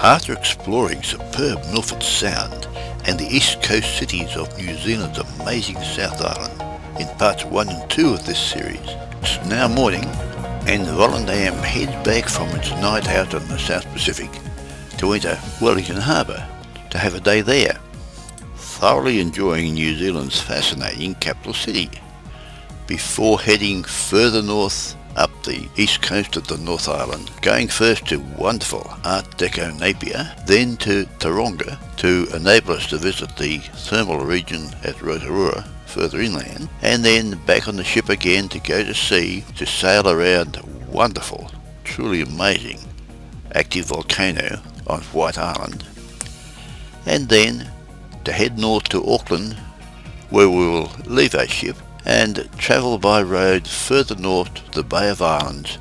After exploring superb Milford Sound and the east coast cities of New Zealand's amazing South Island in parts 1 and 2 of this series, it's now morning and Volendam heads back from its night out on the South Pacific to enter Wellington Harbour to have a day there, thoroughly enjoying New Zealand's fascinating capital city, before heading further north up the east coast of the North Island, going first to wonderful Art Deco Napier, then to Tauranga to enable us to visit the thermal region at Rotorua further inland, and then back on the ship again to go to sea to sail around wonderful, truly amazing active volcano on White Island, and then to head north to Auckland, where we will leave our ship and travel by road further north to the Bay of Islands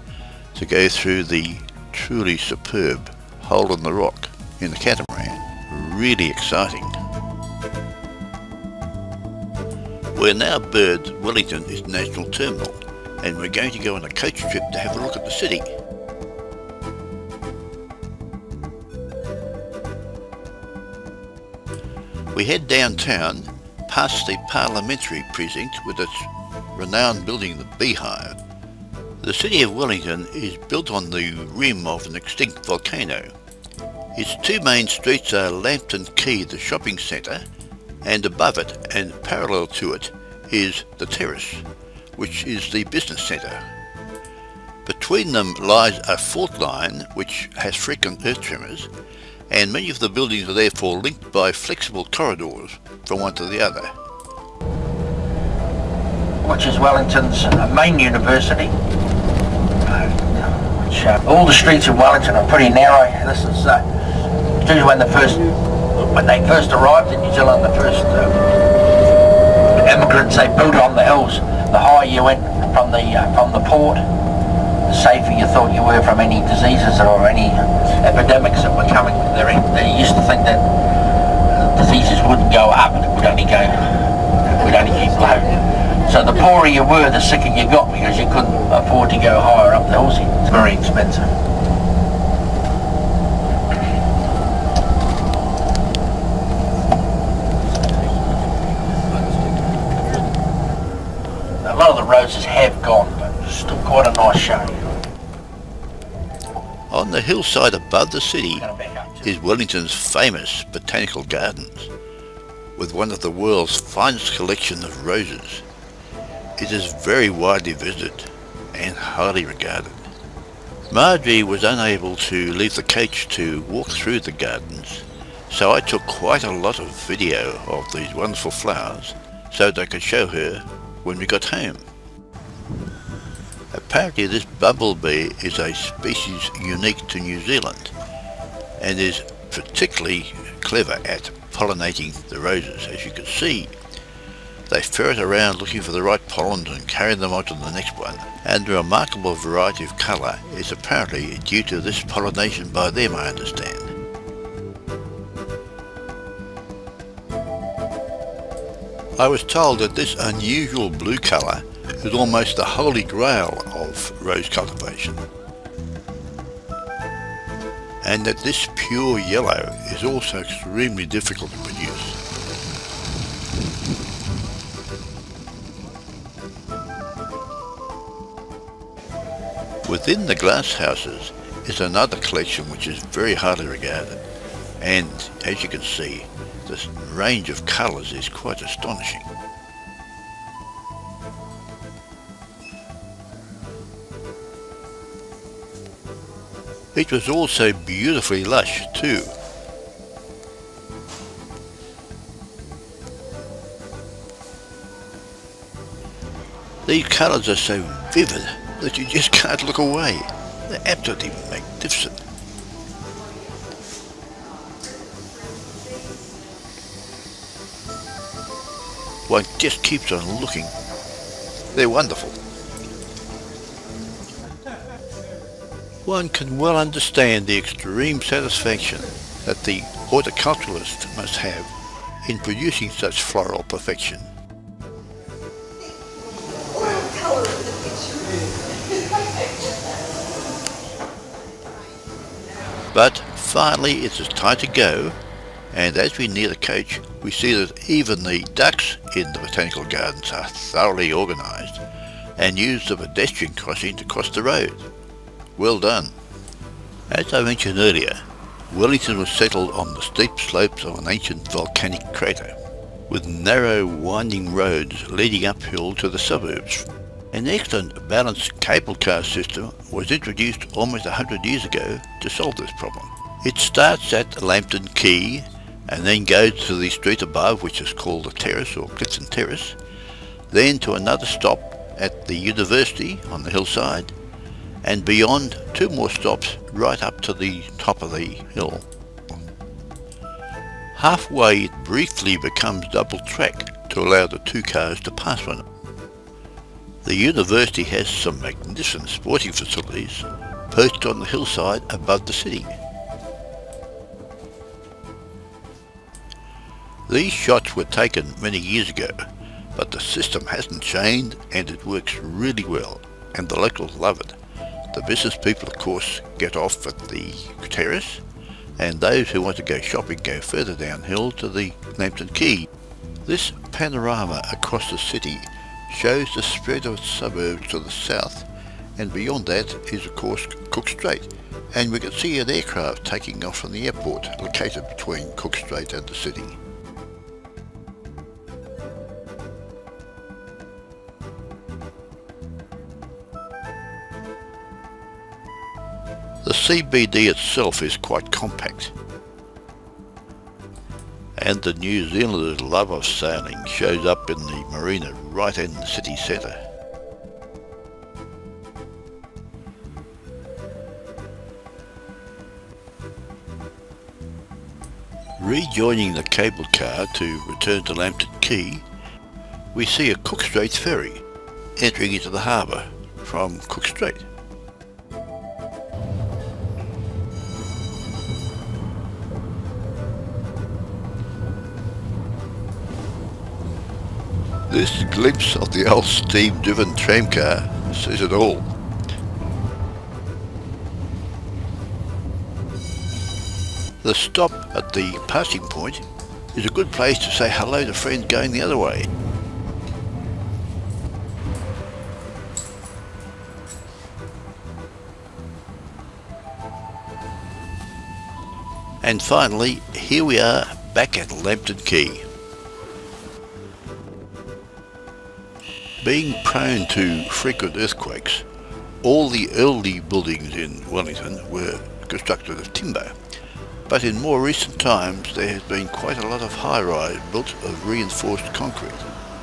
to go through the truly superb Hole in the Rock in the catamaran. Really exciting. We're now berthed Wellington International Terminal, and we're going to go on a coach trip to have a look at the city. We head downtown past the parliamentary precinct with its renowned building, the Beehive. The city of Wellington is built on the rim of an extinct volcano. Its two main streets are Lambton Quay, the shopping centre, and above it and parallel to it is the Terrace, which is the business centre. Between them lies a fault line which has frequent earth tremors, and many of the buildings are therefore linked by flexible corridors from one to the other. Which is Wellington's main university, which all the streets in Wellington are pretty narrow. This is when they first arrived in New Zealand, the first immigrants, they built on the hills. The higher you went from the port, the safer you thought you were from any diseases or any epidemics that were coming. They used to think that diseases wouldn't go up, it would only keep low. So the poorer you were, the sicker you got, because you couldn't afford to go higher up the hills. It's very expensive. A lot of the roses have gone, but still quite a nice show. On the hillside above the city is Wellington's famous Botanical Gardens, with one of the world's finest collection of roses. It is very widely visited and highly regarded. Marjorie was unable to leave the coach to walk through the gardens, so I took quite a lot of video of these wonderful flowers so that I could show her when we got home. Apparently this bumblebee is a species unique to New Zealand and is particularly clever at pollinating the roses. As you can see, they ferret around looking for the right pollen and carry them on to the next one, and the remarkable variety of colour is apparently due to this pollination by them, I understand. I was told that this unusual blue colour is almost the holy grail of rose cultivation, and that this pure yellow is also extremely difficult to produce. Within the glass houses is another collection which is very highly regarded, and as you can see, the range of colours is quite astonishing. It was also beautifully lush too. These colours are so vivid that you just can't look away. They're absolutely magnificent. One just keeps on looking. They're wonderful. One can well understand the extreme satisfaction that the horticulturalist must have in producing such floral perfection. But Finally, it's time to go, and as we near the coach, we see that even the ducks in the Botanical Gardens are thoroughly organised and use the pedestrian crossing to cross the road. Well done. As I mentioned earlier, Wellington was settled on the steep slopes of an ancient volcanic crater, with narrow winding roads leading uphill to the suburbs. An excellent balanced cable car system was introduced almost 100 years ago to solve this problem. It starts at Lambton Quay and then goes to the street above, which is called the Terrace or Clifton Terrace, then to another stop at the university on the hillside, and beyond 2 more stops right up to the top of the hill. Halfway it briefly becomes double track to allow the 2 cars to pass one. The university has some magnificent sporting facilities perched on the hillside above the city. These shots were taken many years ago, but the system hasn't changed and it works really well, and the locals love it. The business people, of course, get off at the terrace, and those who want to go shopping go further downhill to the Lambton Quay. This panorama across the city shows the spread of its suburbs to the south, and beyond that is of course Cook Strait, and we can see an aircraft taking off from the airport located between Cook Strait and the city. The CBD itself is quite compact, and the New Zealanders' love of sailing shows up in the marina right in the city centre. Rejoining the cable car to return to Lambton Quay, we see a Cook Strait ferry entering into the harbour from Cook Strait. This glimpse of the old steam-driven tramcar says it all. The stop at the passing point is a good place to say hello to friends going the other way. And finally, here we are back at Lambton Quay. Being prone to frequent earthquakes, all the early buildings in Wellington were constructed of timber, but in more recent times there has been quite a lot of high-rise built of reinforced concrete,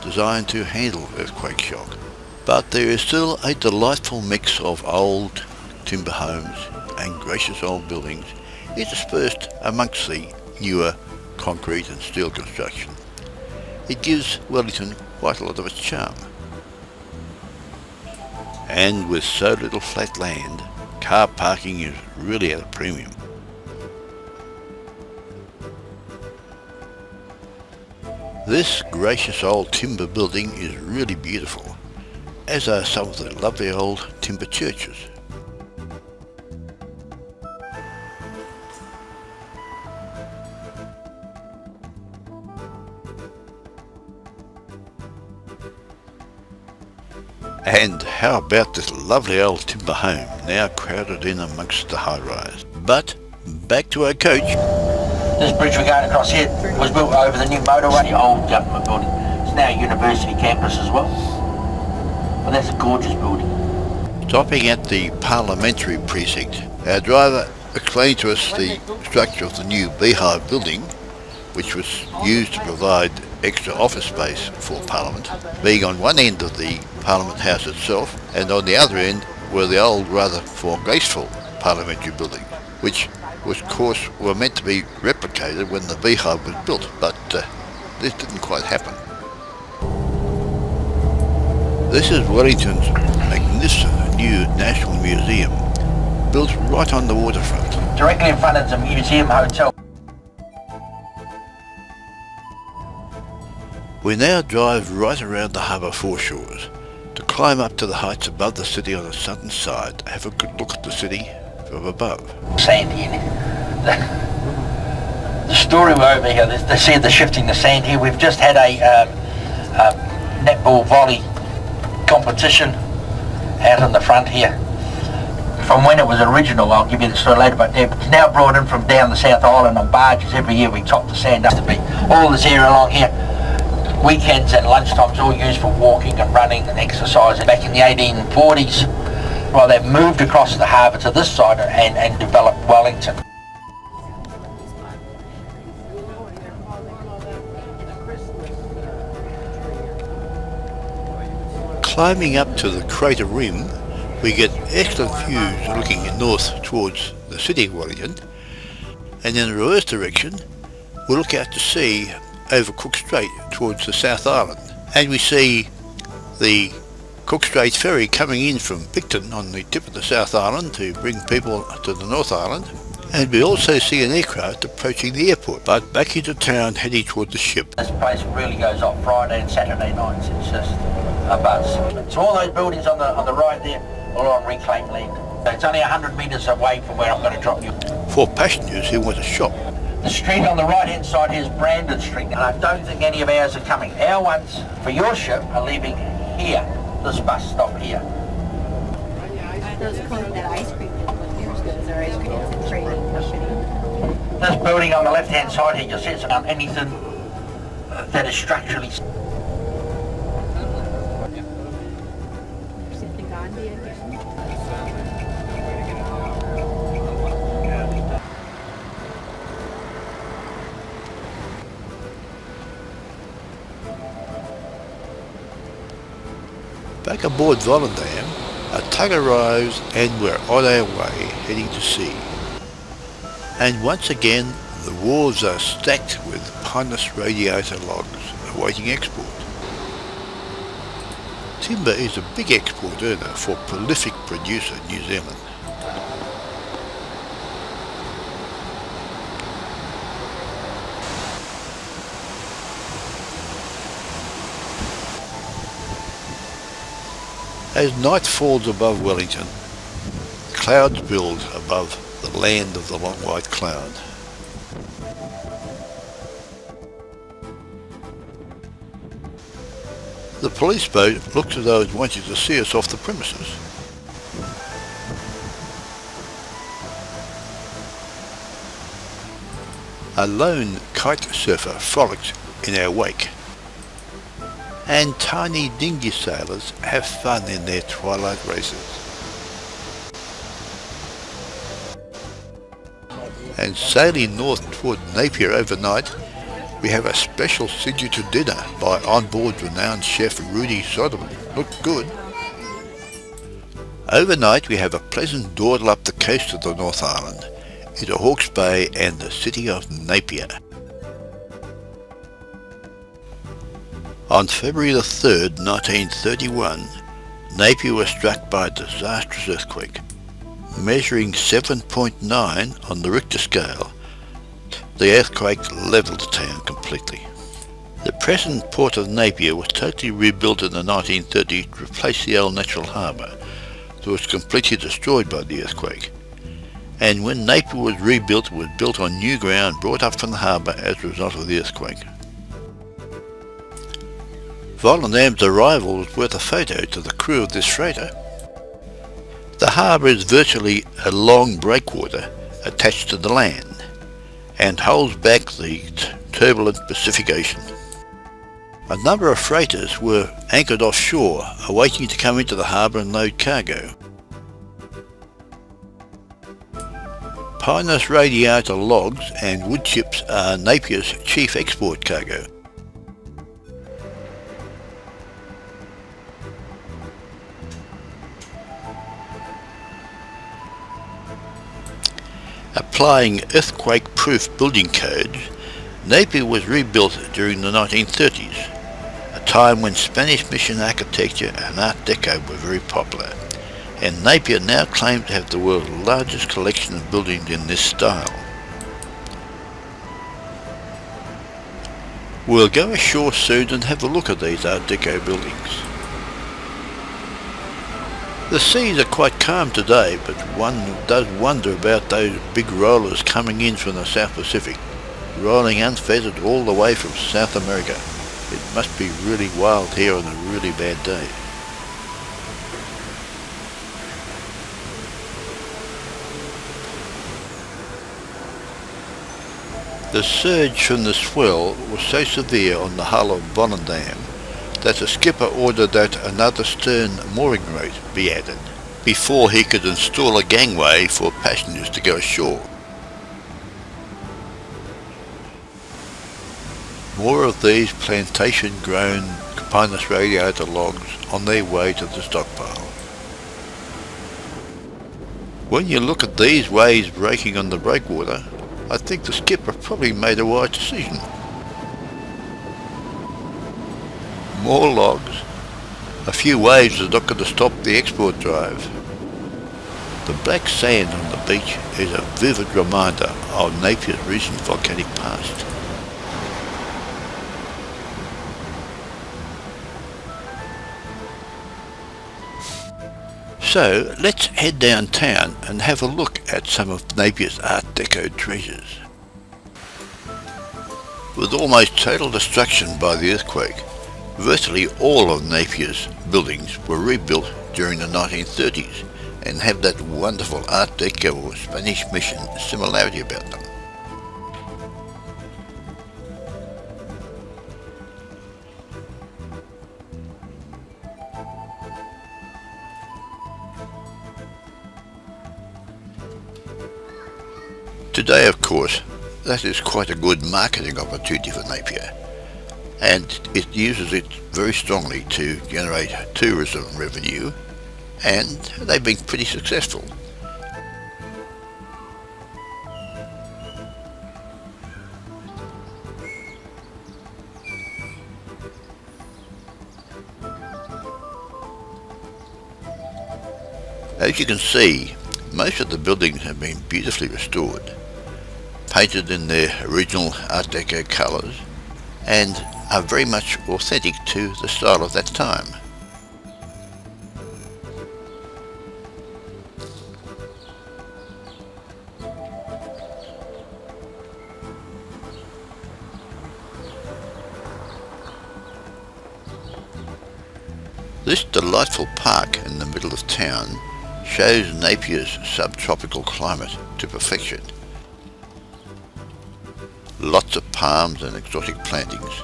designed to handle earthquake shock. But there is still a delightful mix of old timber homes and gracious old buildings interspersed amongst the newer concrete and steel construction. It gives Wellington quite a lot of its charm. And with so little flat land, car parking is really at a premium. This gracious old timber building is really beautiful, as are some of the lovely old timber churches. And how about this lovely old timber home now crowded in amongst the high-rise. But back to our coach. This bridge we're going across here was built over the new motorway, the old government building. It's now a university campus as well. But that's a gorgeous building. Stopping at the parliamentary precinct, our driver explained to us the structure of the new beehive building, which was used to provide extra office space for Parliament, being on one end of the Parliament House itself, and on the other end were the old, rather more graceful parliamentary buildings, which of course were meant to be replicated when the beehive was built, but this didn't quite happen. This is Wellington's magnificent new National Museum, built right on the waterfront. Directly in front of the museum hotel. We now drive right around the harbour foreshores to climb up to the heights above the city on the southern side, have a good look at the city from above. Sandy in it. the story we're over here, they see the shifting the sand here. We've just had a netball volley competition out in the front here. From when it was original, I'll give you the story later, but it's now brought in from down the South Island on barges. Every year we top the sand up to be all this area along here. Weekends and lunchtimes all used for walking and running and exercise. Back in the 1840s, well, they've moved across the harbour to this side and developed Wellington. Climbing up to the crater rim, we get excellent views looking north towards the city of Wellington, and in the reverse direction we look out to sea over Cook Strait towards the South Island, and we see the Cook Strait ferry coming in from Picton on the tip of the South Island to bring people to the North Island, and we also see an aircraft approaching the airport, but back into town heading toward the ship. This place really goes off Friday and Saturday nights. It's just a buzz. So all those buildings on the right there, all on reclaimed land. So it's only 100 metres away from where I'm going to drop you. For passengers who want to shop. The street on the right hand side here is Brandon Street, and I don't think any of ours are coming. Our ones for your ship are leaving here, this bus stop here. Those that ice cream years ago, our ice cream and trading company. This building on the left hand side here, you'll see it's anything that is structurally. Back aboard Volendam, a tug arrives and we're on our way heading to sea. And once again the wharves are stacked with pinus radiator logs awaiting export. Timber is a big export earner for prolific producer New Zealand. As night falls above Wellington, clouds build above the land of the long white cloud. The police boat looks as though it wanted to see us off the premises. A lone kite surfer frolics in our wake, and tiny dinghy sailors have fun in their twilight races. And sailing north toward Napier overnight, we have a special signature dinner by onboard renowned chef Rudy Soderman. Looked good. Overnight we have a pleasant dawdle up the coast of the North Island into Hawke's Bay and the city of Napier. On February the 3rd, 1931, Napier was struck by a disastrous earthquake, measuring 7.9 on the Richter scale. The earthquake levelled the town completely. The present port of Napier was totally rebuilt in the 1930s to replace the old natural harbour that was completely destroyed by the earthquake. And when Napier was rebuilt, it was built on new ground brought up from the harbour as a result of the earthquake. Volendam's arrival was worth a photo to the crew of this freighter. The harbour is virtually a long breakwater attached to the land and holds back the turbulent Pacific Ocean. A number of freighters were anchored offshore, awaiting to come into the harbour and load cargo. Pinus radiator logs and wood chips are Napier's chief export cargo. Applying earthquake-proof building codes, Napier was rebuilt during the 1930s, a time when Spanish mission architecture and Art Deco were very popular, and Napier now claims to have the world's largest collection of buildings in this style. We'll go ashore soon and have a look at these Art Deco buildings. The seas are quite calm today, but one does wonder about those big rollers coming in from the South Pacific, rolling unfettered all the way from South America. It must be really wild here on a really bad day. The surge from the swell was so severe on the hull of Volendam that the skipper ordered that another stern mooring rate be added before he could install a gangway for passengers to go ashore. More of these plantation-grown Pinus radiator logs on their way to the stockpile. When you look at these waves breaking on the breakwater, I think the skipper probably made a wise decision. More logs. A few waves are not going to stop the export drive. The black sand on the beach is a vivid reminder of Napier's recent volcanic past. So let's head downtown and have a look at some of Napier's Art Deco treasures. With almost total destruction by the earthquake, virtually all of Napier's buildings were rebuilt during the 1930s and have that wonderful Art Deco or Spanish Mission similarity about them. Today, of course, that is quite a good marketing opportunity for Napier, and it uses it very strongly to generate tourism revenue, and they've been pretty successful. As you can see, most of the buildings have been beautifully restored, painted in their original Art Deco colours, and are very much authentic to the style of that time. This delightful park in the middle of town shows Napier's subtropical climate to perfection. Lots of palms and exotic plantings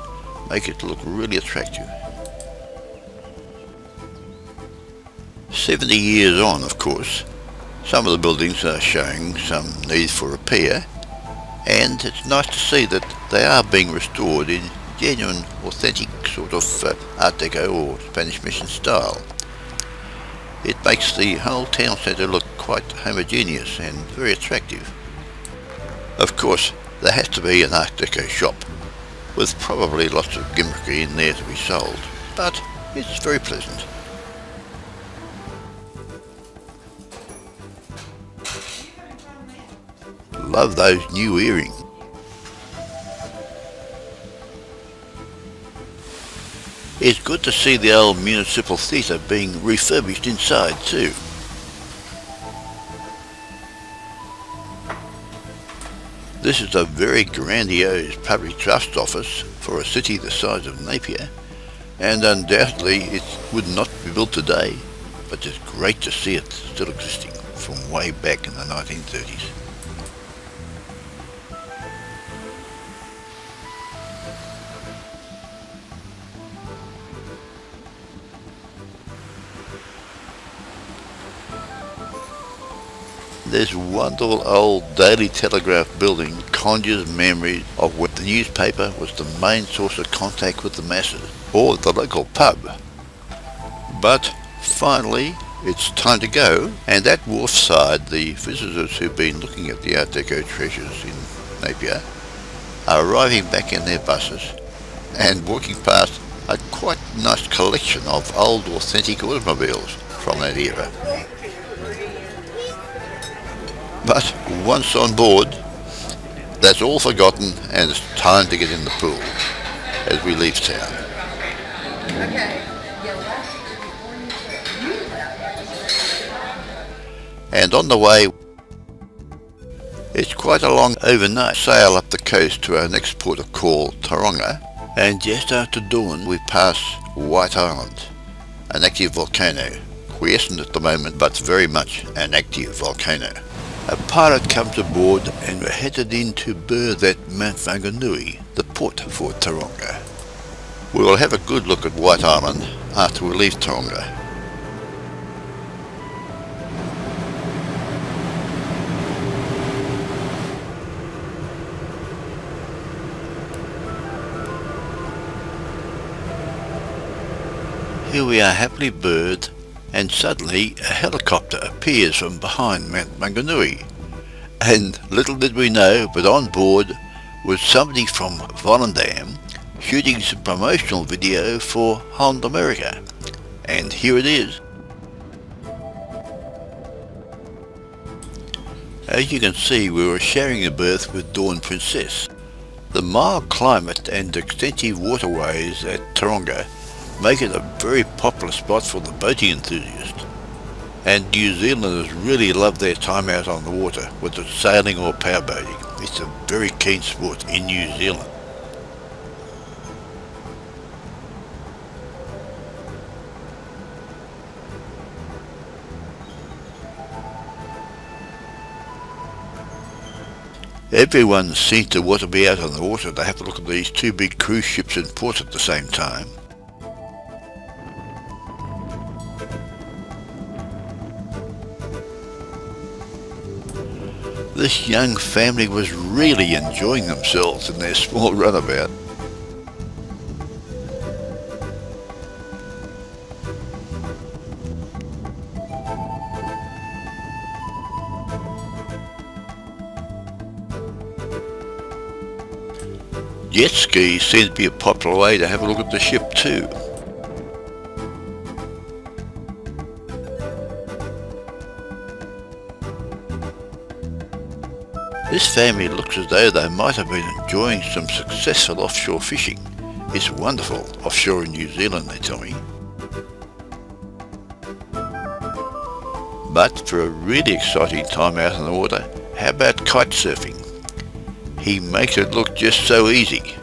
make it look really attractive. 70 years on, of course, some of the buildings are showing some need for repair, and it's nice to see that they are being restored in genuine, authentic sort of Art Deco or Spanish Mission style. It makes the whole town centre look quite homogeneous and very attractive. Of course, there has to be an Art Deco shop, with probably lots of gimmickry in there to be sold, but it's very pleasant. Love those new earrings. It's good to see the old municipal theatre being refurbished inside too. This is a very grandiose public trust office for a city the size of Napier, and undoubtedly it would not be built today, but it's great to see it still existing from way back in the 1930s. This wonderful old Daily Telegraph building conjures memories of when the newspaper was the main source of contact with the masses, or the local pub. But finally, it's time to go, and at wharfside the visitors who've been looking at the Art Deco treasures in Napier are arriving back in their buses and walking past a quite nice collection of old authentic automobiles from that era. But once on board, that's all forgotten and it's time to get in the pool as we leave town. And on the way, it's quite a long overnight sail up the coast to our next port of call, Tauranga, and just after dawn we pass White Island, an active volcano, quiescent at the moment but very much an active volcano. A pirate comes aboard and we're headed in to berth at Mount Whanganui, the port for Tauranga. We will have a good look at White Island after we leave Tauranga. Here we are happily berthed, and suddenly a helicopter appears from behind Mount Whanganui. And little did we know, but on board was somebody from Volendam shooting some promotional video for Holland America. And here it is. As you can see, we were sharing a berth with Dawn Princess. The mild climate and extensive waterways at Tauranga make it a very popular spot for the boating enthusiast. And New Zealanders really love their time out on the water, whether it's sailing or powerboating. It's a very keen sport in New Zealand. Everyone seems to want to be out on the water to have a look at these two big cruise ships in port at the same time. This young family was really enjoying themselves in their small runabout. Jet skis seem to be a popular way to have a look at the ship too. This family looks as though they might have been enjoying some successful offshore fishing. It's wonderful offshore in New Zealand, they tell me. But for a really exciting time out on the water, how about kite surfing? He makes it look just so easy.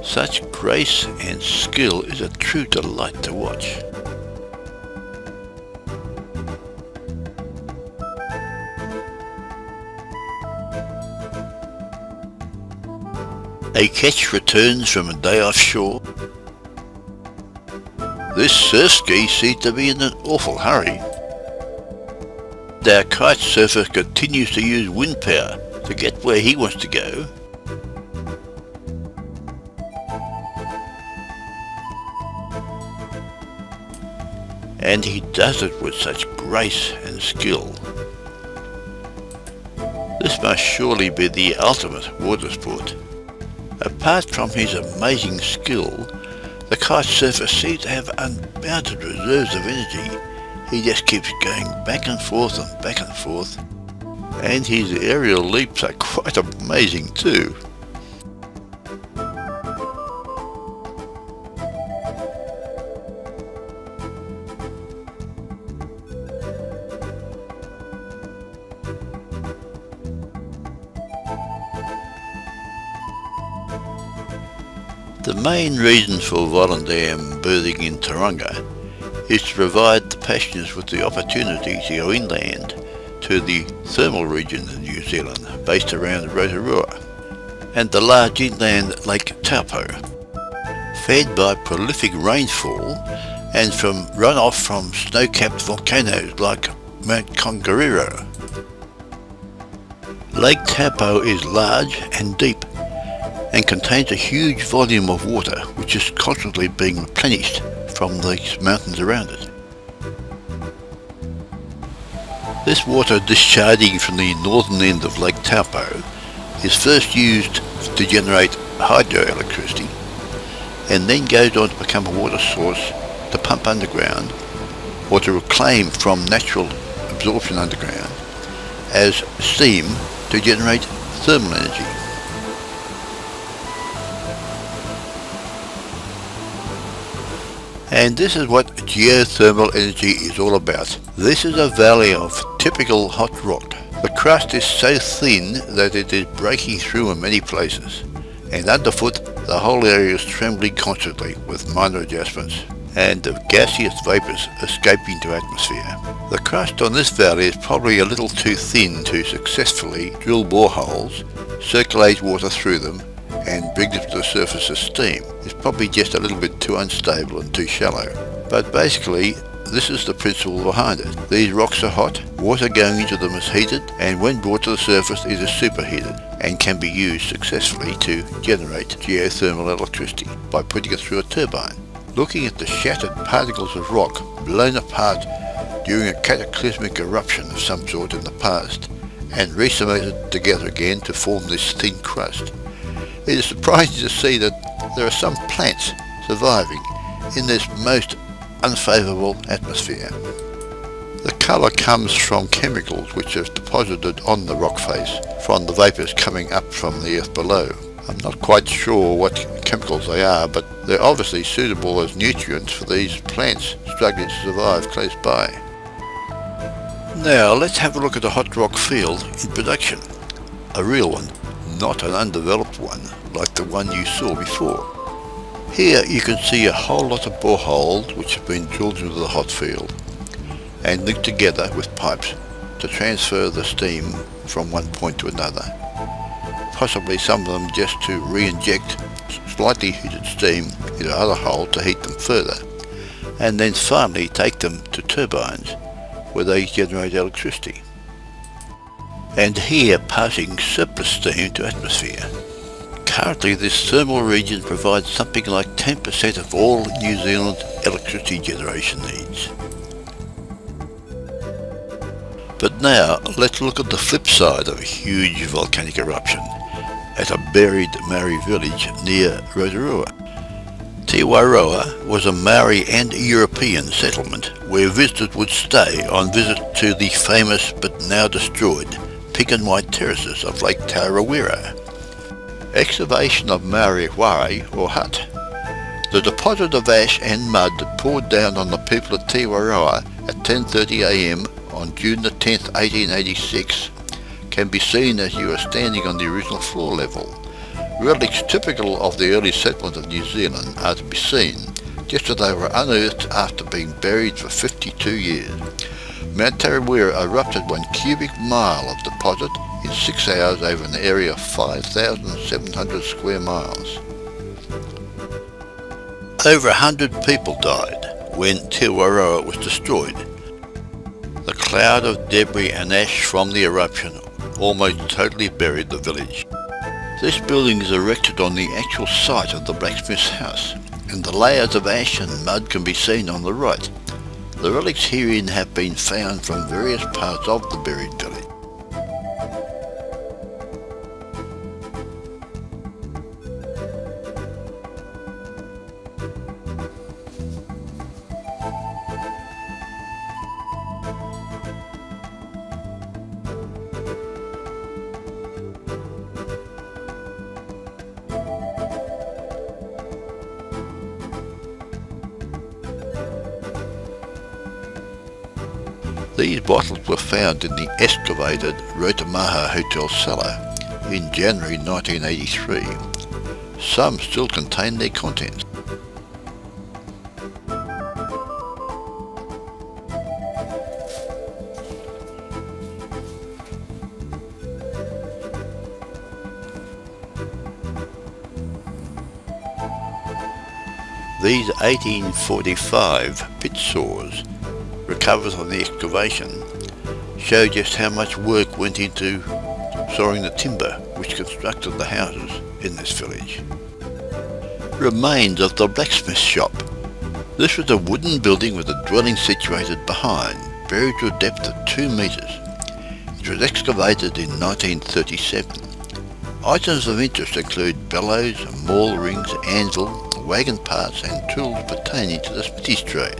Such grace and skill is a true delight to watch. A catch returns from a day offshore. This surf ski seems to be in an awful hurry. Our kite surfer continues to use wind power to get where he wants to go. And he does it with such grace and skill. This must surely be the ultimate water sport. Apart from his amazing skill, the kite surfer seems to have unbounded reserves of energy. He just keeps going back and forth and back and forth. And his aerial leaps are quite amazing too. The main reason for Volendam berthing in Tauranga is to provide the passengers with the opportunity to go inland to the thermal region of New Zealand, based around Rotorua, and the large inland Lake Taupo, fed by prolific rainfall and from runoff from snow-capped volcanoes like Mount Tongariro. Lake Taupo is large and deep, and contains a huge volume of water which is constantly being replenished from these mountains around it. This water discharging from the northern end of Lake Taupo is first used to generate hydroelectricity and then goes on to become a water source to pump underground or to reclaim from natural absorption underground as steam to generate thermal energy. And this is what geothermal energy is all about. This is a valley of typical hot rock. The crust is so thin that it is breaking through in many places, and underfoot the whole area is trembling constantly with minor adjustments, and the gaseous vapours escaping to atmosphere. The crust on this valley is probably a little too thin to successfully drill boreholes, circulate water through them, and bring them to the surface as steam. It's probably just a little bit too unstable and too shallow. But basically, this is the principle behind it. These rocks are hot, water going into them is heated, and when brought to the surface it is superheated and can be used successfully to generate geothermal electricity by putting it through a turbine. Looking at the shattered particles of rock blown apart during a cataclysmic eruption of some sort in the past and re-cemented together again to form this thin crust, it is surprising to see that there are some plants surviving in this most unfavourable atmosphere. The colour comes from chemicals which are deposited on the rock face from the vapours coming up from the earth below. I'm not quite sure what chemicals they are, but they're obviously suitable as nutrients for these plants struggling to survive close by. Now let's have a look at a hot rock field in production. A real one, not an undeveloped one like the one you saw before. Here you can see a whole lot of boreholes which have been drilled into the hot field and linked together with pipes to transfer the steam from one point to another. Possibly some of them just to re-inject slightly heated steam into another hole to heat them further, and then finally take them to turbines where they generate electricity. And here passing surplus steam to atmosphere. Currently this thermal region provides something like 10% of all New Zealand electricity generation needs. But now let's look at the flip side of a huge volcanic eruption at a buried Maori village near Rotorua. Te Wairoa was a Maori and European settlement where visitors would stay on visit to the famous but now destroyed pink and white terraces of Lake Tauranga. Excavation of Maori ware or hut. The deposit of ash and mud poured down on the people of Te Wairoa at 10:30 a.m. on June the 10th, 1886 can be seen as you are standing on the original floor level. Relics typical of the early settlement of New Zealand are to be seen, just as they were unearthed after being buried for 52 years. Mount Tarawera erupted 1 cubic mile of deposit in 6 hours over an area of 5,700 square miles. Over 100 people died when Te Wairoa was destroyed. The cloud of debris and ash from the eruption almost totally buried the village. This building is erected on the actual site of the blacksmith's house, and the layers of ash and mud can be seen on the right. The relics herein have been found from various parts of the buried village. These bottles were found in the excavated Rotorua Hotel cellar in January 1983. Some still contain their contents. These 1845 pit saws recovered from the excavation show just how much work went into sawing the timber which constructed the houses in this village. Remains of the blacksmith shop. This was a wooden building with a dwelling situated behind, buried to a depth of 2 metres. It was excavated in 1937. Items of interest include bellows, maul rings, anvil, wagon parts and tools pertaining to the smithy's trade.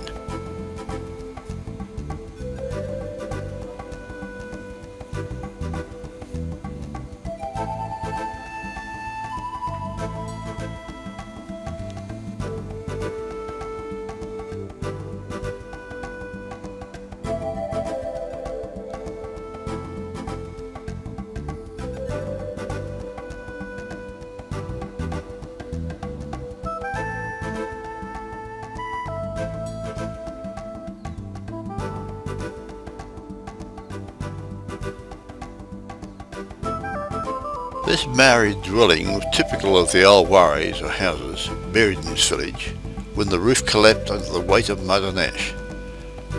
This Maori dwelling was typical of the old warriors or houses buried in this village when the roof collapsed under the weight of mud and ash.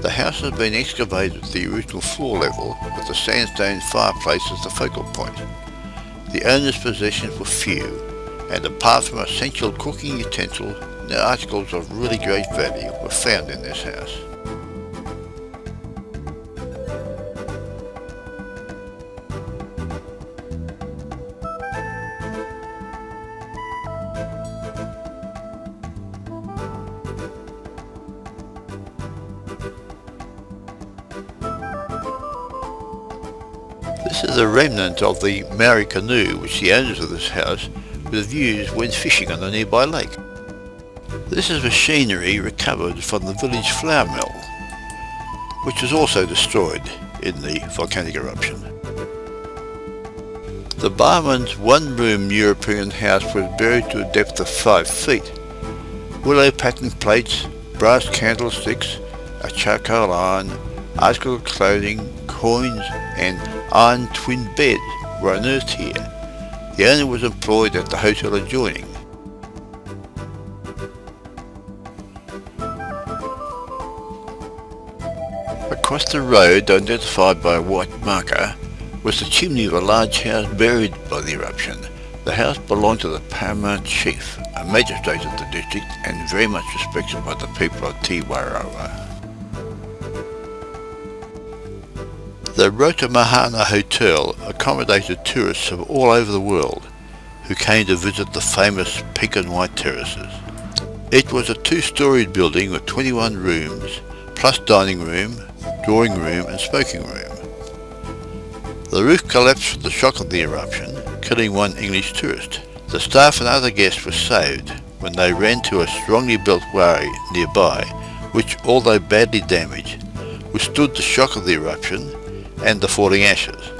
The house has been excavated to the original floor level with the sandstone fireplace as the focal point. The owner's possessions were few, and apart from essential cooking utensils, no articles of really great value were found in this house. This is a remnant of the Maori canoe which the owners of this house would have used when fishing on a nearby lake. This is machinery recovered from the village flour mill, which was also destroyed in the volcanic eruption. The barman's one-room European house was buried to a depth of 5 feet. Willow patterned plates, brass candlesticks, a charcoal iron, articles of clothing, coins and iron twin beds were unearthed here. The owner was employed at the hotel adjoining. Across the road, identified by a white marker, was the chimney of a large house buried by the eruption. The house belonged to the paramount chief, a magistrate of the district and very much respected by the people of Tauranga. The Rotorua Hotel accommodated tourists from all over the world who came to visit the famous pink and white terraces. It was a 2-storied building with 21 rooms, plus dining room, drawing room and smoking room. The roof collapsed from the shock of the eruption, killing one English tourist. The staff and other guests were saved when they ran to a strongly built wharry nearby, which, although badly damaged, withstood the shock of the eruption and the falling ashes.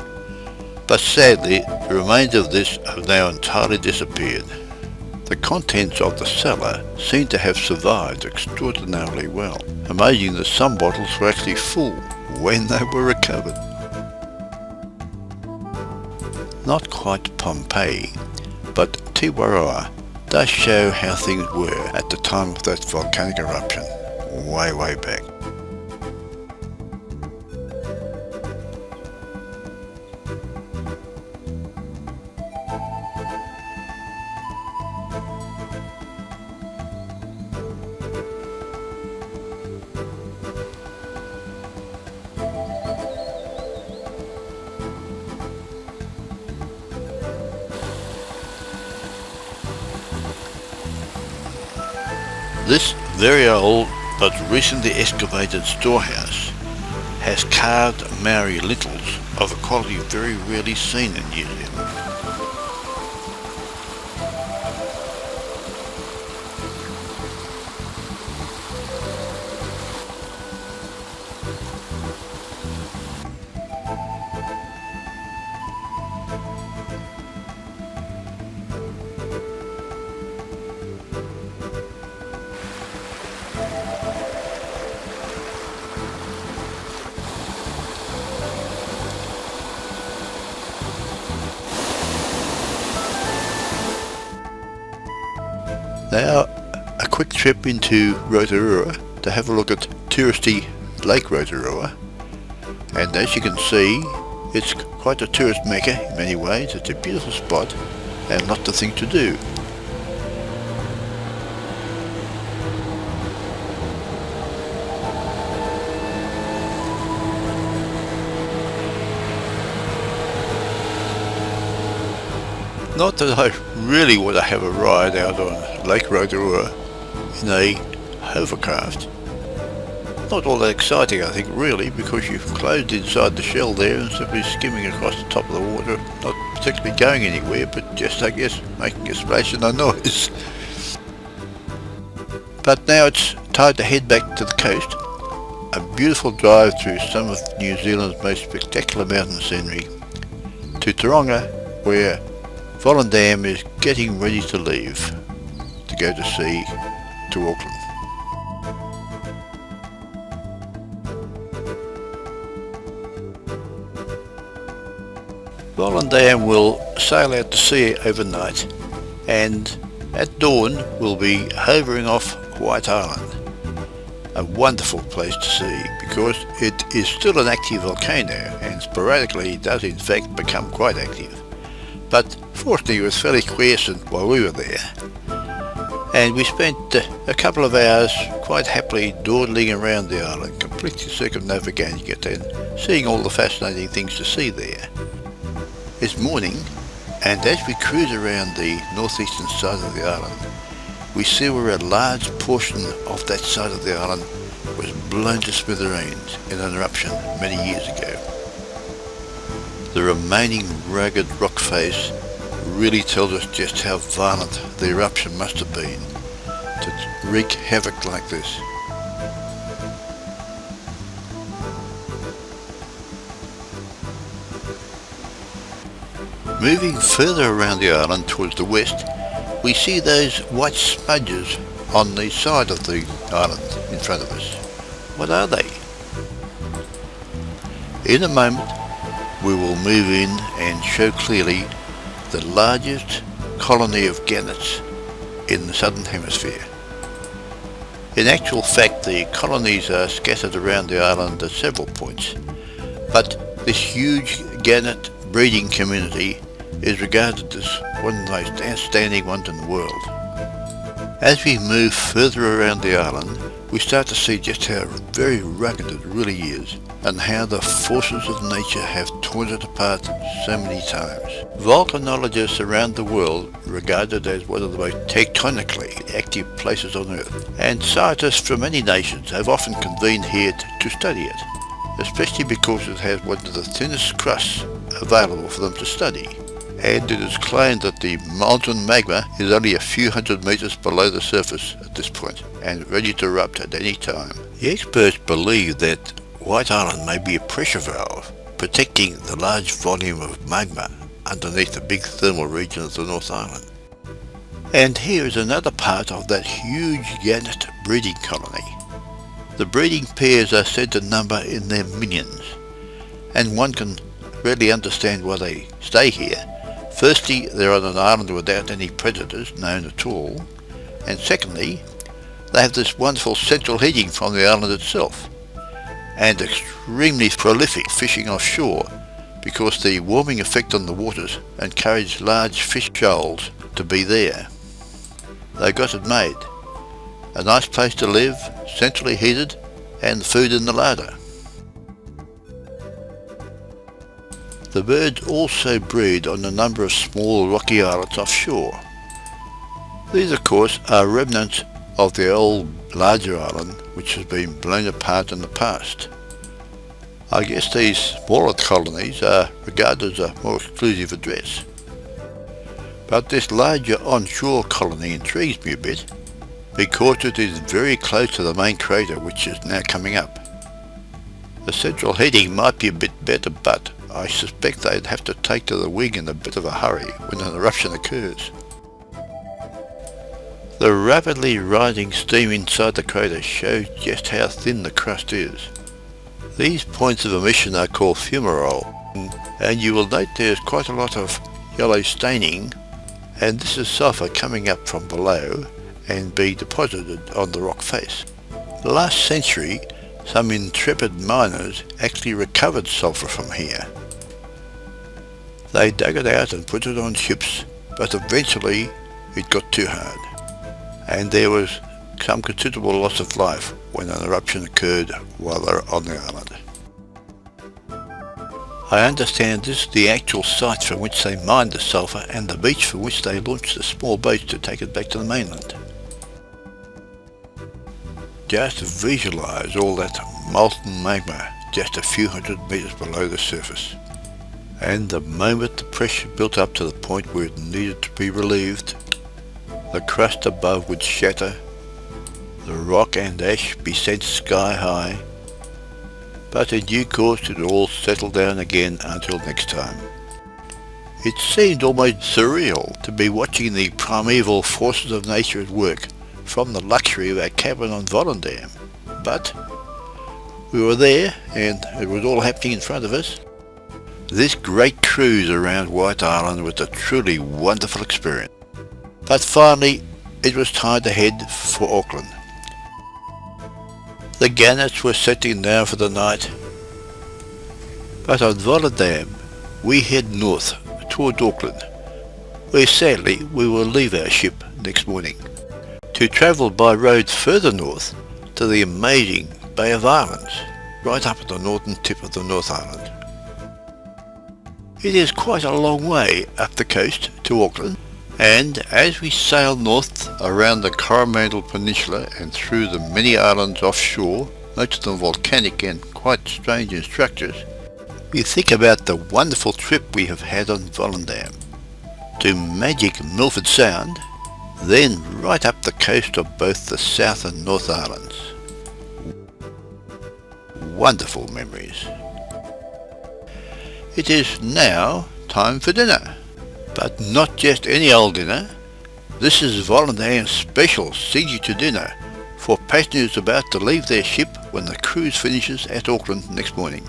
But sadly, the remains of this have now entirely disappeared. The contents of the cellar seem to have survived extraordinarily well, amazing that some bottles were actually full when they were recovered. Not quite Pompeii, but Tauranga does show how things were at the time of that volcanic eruption, way back. This very old but recently excavated storehouse has carved Maori lintels of a quality very rarely seen in New Zealand. Now, a quick trip into Rotorua to have a look at touristy Lake Rotorua, and as you can see, it's quite a tourist mecca in many ways. It's a beautiful spot and lots of things to do. Not that I really want to have a ride out on Lake Rotorua in a hovercraft. Not all that exciting, I think, really, because you've closed inside the shell there and simply skimming across the top of the water, not particularly going anywhere, but just, I guess, making a splash and a noise. But now it's time to head back to the coast. A beautiful drive through some of New Zealand's most spectacular mountain scenery to Tauranga, where Volendam is getting ready to leave to go to sea to Auckland. Volendam will sail out to sea overnight, and at dawn we'll be hovering off White Island. A wonderful place to see because it is still an active volcano and sporadically does in fact become quite active. But fortunately it was fairly quiescent while we were there, and we spent a couple of hours quite happily dawdling around the island, completely circumnavigating it and seeing all the fascinating things to see there. It's morning, and as we cruise around the northeastern side of the island, we see where a large portion of that side of the island was blown to smithereens in an eruption many years ago. The remaining rugged rock face really tells us just how violent the eruption must have been to wreak havoc like this. Moving further around the island towards the west, we see those white smudges on the side of the island in front of us. What are they? In a moment we will move in and show clearly the largest colony of gannets in the southern hemisphere. In actual fact, the colonies are scattered around the island at several points, but this huge gannet breeding community is regarded as one of the most outstanding ones in the world. As we move further around the island, we start to see just how very rugged it really is, and how the forces of nature have torn it apart so many times. Volcanologists around the world regard it as one of the most tectonically active places on Earth, and scientists from many nations have often convened here to study it, especially because it has one of the thinnest crusts available for them to study. And it is claimed that the molten magma is only a few hundred metres below the surface at this point and ready to erupt at any time. The experts believe that White Island may be a pressure valve protecting the large volume of magma underneath the big thermal region of the North Island. And here is another part of that huge gannet breeding colony. The breeding pairs are said to number in their millions, and one can really understand why they stay here. Firstly, they're on an island without any predators known at all, and secondly, they have this wonderful central heating from the island itself, and extremely prolific fishing offshore because the warming effect on the waters encouraged large fish shoals to be there. They got it made. A nice place to live, centrally heated, and food in the larder. The birds also breed on a number of small rocky islets offshore. These of course are remnants of the old larger island which has been blown apart in the past. I guess these smaller colonies are regarded as a more exclusive address. But this larger onshore colony intrigues me a bit because it is very close to the main crater which is now coming up. The central heating might be a bit better, but I suspect they'd have to take to the wing in a bit of a hurry when an eruption occurs. The rapidly rising steam inside the crater shows just how thin the crust is. These points of emission are called fumarole, and you will note there's quite a lot of yellow staining, and this is sulphur coming up from below and being deposited on the rock face. Last century, some intrepid miners actually recovered sulphur from here. They dug it out and put it on ships, but eventually it got too hard, and there was some considerable loss of life when an eruption occurred while they were on the island. I understand this is the actual site from which they mined the sulphur and the beach from which they launched the small boats to take it back to the mainland. Just visualise all that molten magma just a few hundred metres below the surface, and the moment the pressure built up to the point where it needed to be relieved, the crust above would shatter, the rock and ash be sent sky high, but in due course it would all settle down again until next time. It seemed almost surreal to be watching the primeval forces of nature at work from the luxury of our cabin on Volendam, but we were there and it was all happening in front of us. This great cruise around White Island was a truly wonderful experience. But finally, it was time to head for Auckland. The gannets were settling down for the night, but on Volendam we head north toward Auckland, where sadly we will leave our ship next morning, to travel by road further north to the amazing Bay of Islands, right up at the northern tip of the North Island. It is quite a long way up the coast to Auckland, and as we sail north around the Coromandel Peninsula and through the many islands offshore, most of them volcanic and quite strange in structures, we think about the wonderful trip we have had on Volendam, to magic Milford Sound, then right up the coast of both the South and North Islands. Wonderful memories. It is now time for dinner, but not just any old dinner. This is Volendam's special CG to dinner for passengers about to leave their ship when the cruise finishes at Auckland next morning.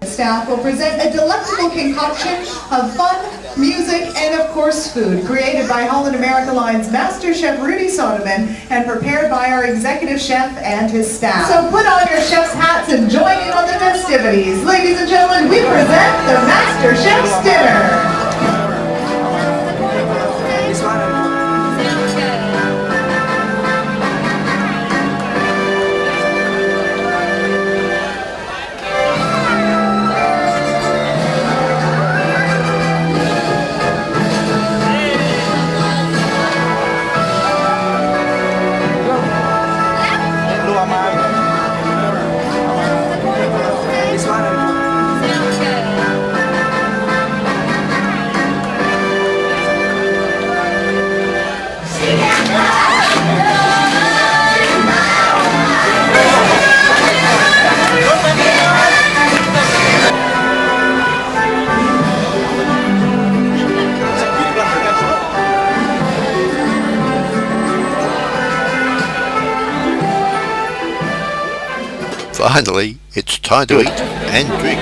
Staff will present a delectable concoction of fun, music, and of course food, created by Holland America Line's Master Chef Rudy Soderman and prepared by our executive chef and his staff. So put on your chef's hats and join in on the festivities. Ladies and gentlemen, we present the Master Chef's Dinner. Finally, it's time to eat and drink.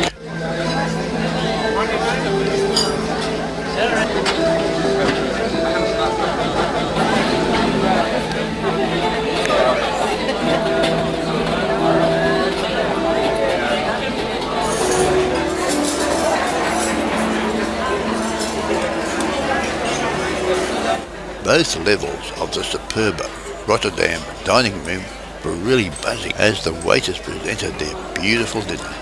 Both levels of the superb Rotterdam dining room were really buzzing as the waiters presented their beautiful dinner.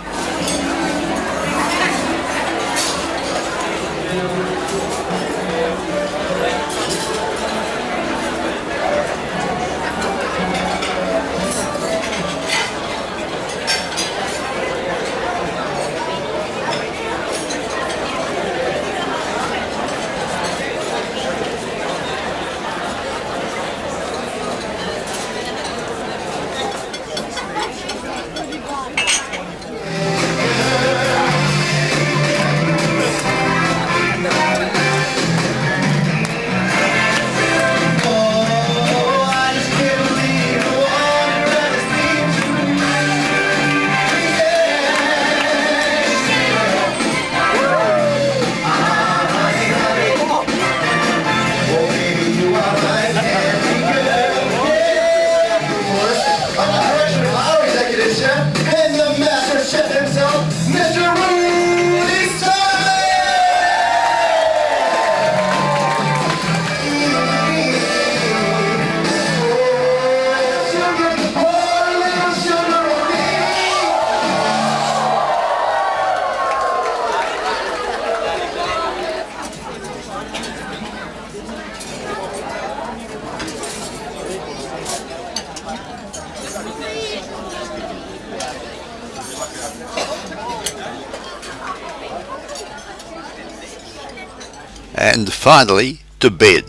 And finally to bed,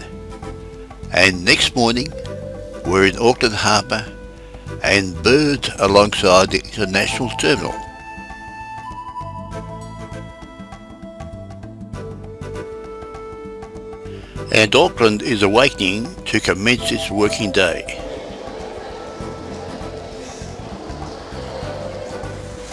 and next morning we're in Auckland Harbour and birds alongside the international terminal. And Auckland is awakening to commence its working day.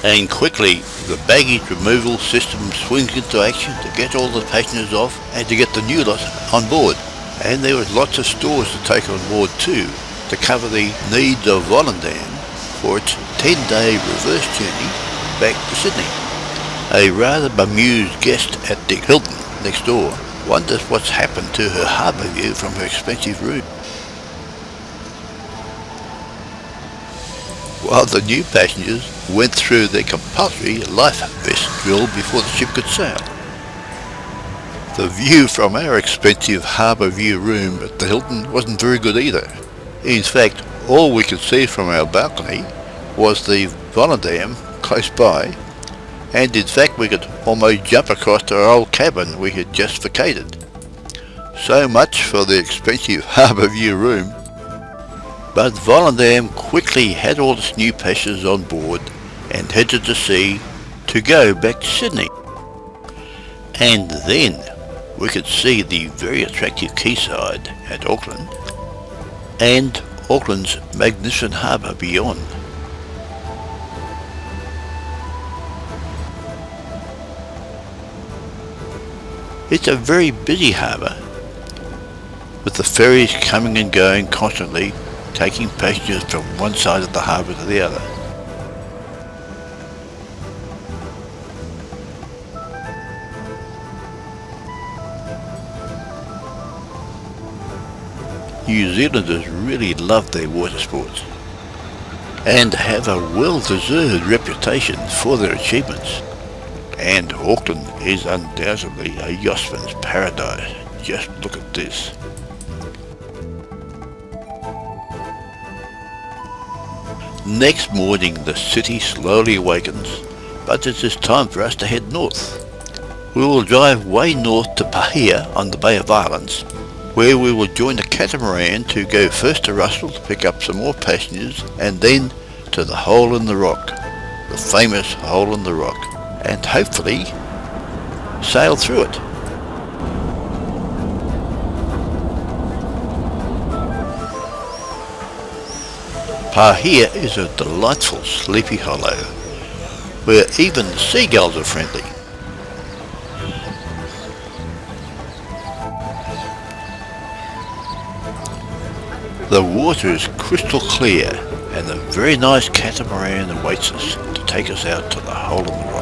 and quickly the baggage removal system swings into action to get all the passengers off and to get the new lot on board. And there was lots of stores to take on board too, to cover the needs of Volendam for its 10-day reverse journey back to Sydney. A rather bemused guest at the Hilton next door wonders what's happened to her harbour view from her expensive room. While the new passengers went through their compulsory life vest drill before the ship could sail. The view from our expensive harbour view room at the Hilton wasn't very good either. In fact, all we could see from our balcony was the Volendam close by, and in fact we could almost jump across to our old cabin we had just vacated. So much for the expensive harbour view room. But Volendam quickly had all its new passengers on board and headed to sea to go back to Sydney. And then we could see the very attractive quayside at Auckland and Auckland's magnificent harbour beyond. It's a very busy harbour, with the ferries coming and going constantly, taking passengers from one side of the harbour to the other. New Zealanders really love their water sports and have a well-deserved reputation for their achievements. And Auckland is undoubtedly a yachtsman's paradise. Just look at this. Next morning the city slowly awakens, but it is time for us to head north. We will drive way north to Pahia on the Bay of Islands, where we will join a catamaran to go first to Russell to pick up some more passengers, and then to the Hole in the Rock, the famous Hole in the Rock, and hopefully sail through it. Pahia is a delightful sleepy hollow where even the seagulls are friendly. The water is crystal clear and a very nice catamaran awaits us to take us out to the Hole in the Rock.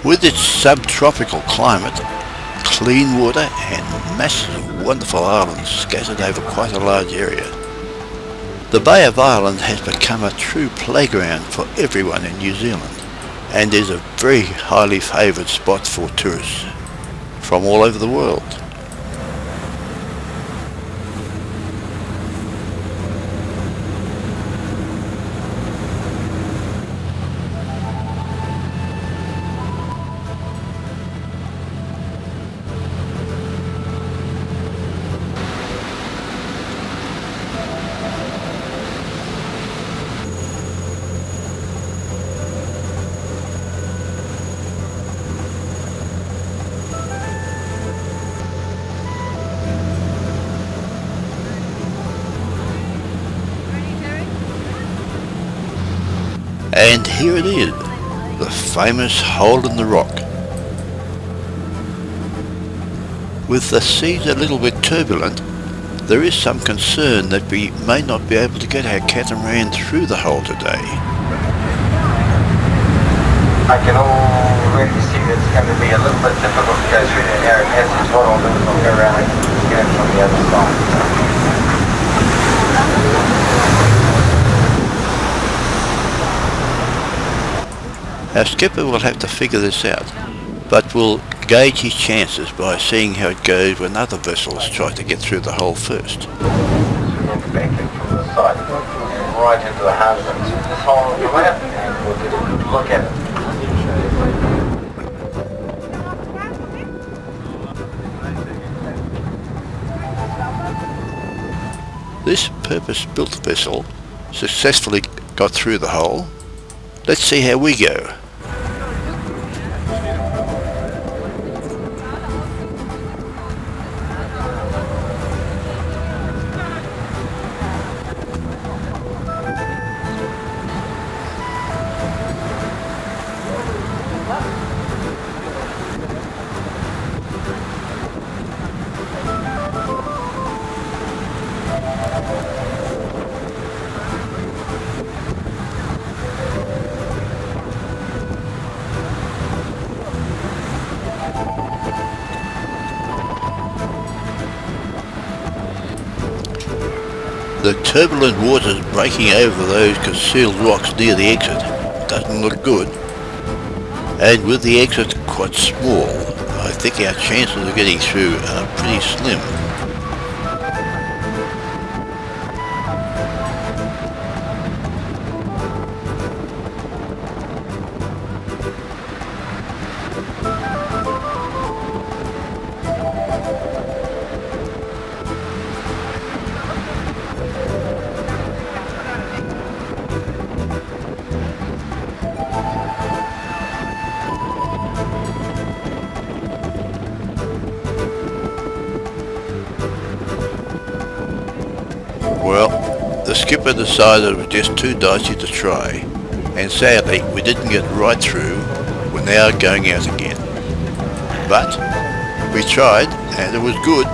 With its subtropical climate, clean water and masses of wonderful islands scattered over quite a large area, the Bay of Islands has become a true playground for everyone in New Zealand and is a very highly favoured spot for tourists from all over the world. And here it is, the famous Hole in the Rock. With the seas a little bit turbulent, there is some concern that we may not be able to get our catamaran through the hole today. I can already see that it's going to be a little bit difficult to go through the narrow passage. What I'll do is I'll go around and get it from the other side. Our skipper will have to figure this out, but we'll gauge his chances by seeing how it goes when other vessels try to get through the hole first. Back in from the side, right into the harbour. This hole will come out and we'll get a good look at it. This purpose-built vessel successfully got through the hole. Let's see how we go. The turbulent waters breaking over those concealed rocks near the exit doesn't look good. And with the exit quite small, I think our chances of getting through are pretty slim. Well, the skipper decided it was just too dicey to try, and sadly we didn't get right through. We're now going out again. But we tried and it was good.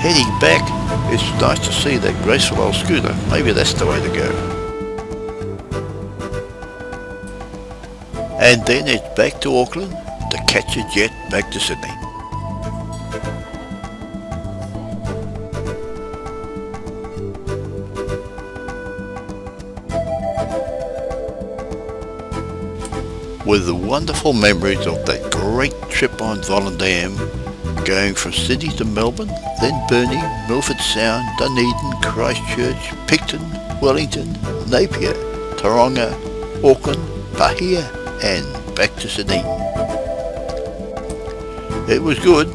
Heading back, it's nice to see that graceful old schooner. Maybe that's the way to go. And then it's back to Auckland to catch a jet back to Sydney. With the wonderful memories of that great trip on Volendam, going from Sydney to Melbourne, then Burnie, Milford Sound, Dunedin, Christchurch, Picton, Wellington, Napier, Tauranga, Auckland, Pahia and back to Sydney. It was good,